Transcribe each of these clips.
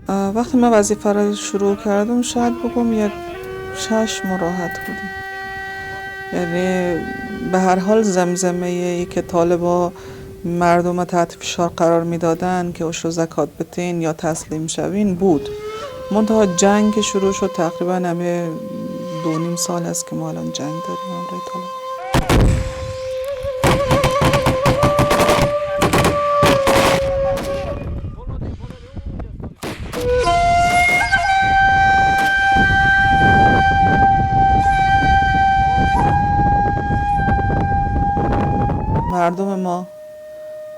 وقتی من وظیفه رو شروع کردم شاید بگم یک 6 مراحل بودیم. یعنی به هر حال زمزمه ای که طالبا مردم تحت فشار قرار میدادن که اوش رو زکات بتین یا تسلیم شوین بود. منتها جنگ که شروع شد تقریبا همه 2.5 سال است که ما الان جنگ داریم همراه طالبان. مردم ما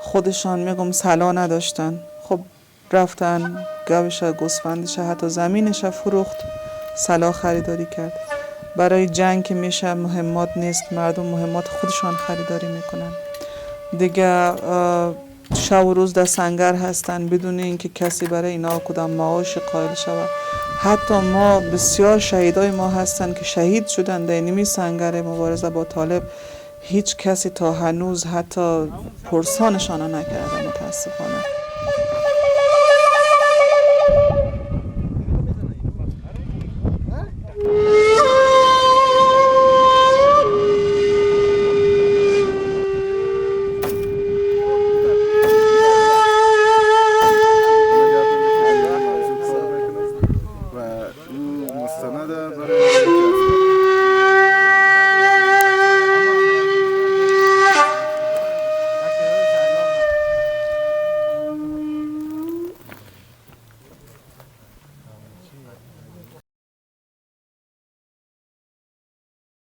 خودشان میگم سلا نداشتن، خب رفتن گوش گوسفندش حتی زمینش فروخت، سلا خریداری کرد. برای جنگ که میشه مهمات نیست، مردم مهمات خودشان خریداری میکنن دیگه. شب و روز در سنگر هستن بدون اینکه کسی برای اینا کدام معاش قائل شود. حتی ما بسیار شهیدای ما هستن که شهید شدن در نیمی سنگر مبارزه با طالب، هیچ کسی تا هنوز حتی پرسانشان نکرده متاسفانه.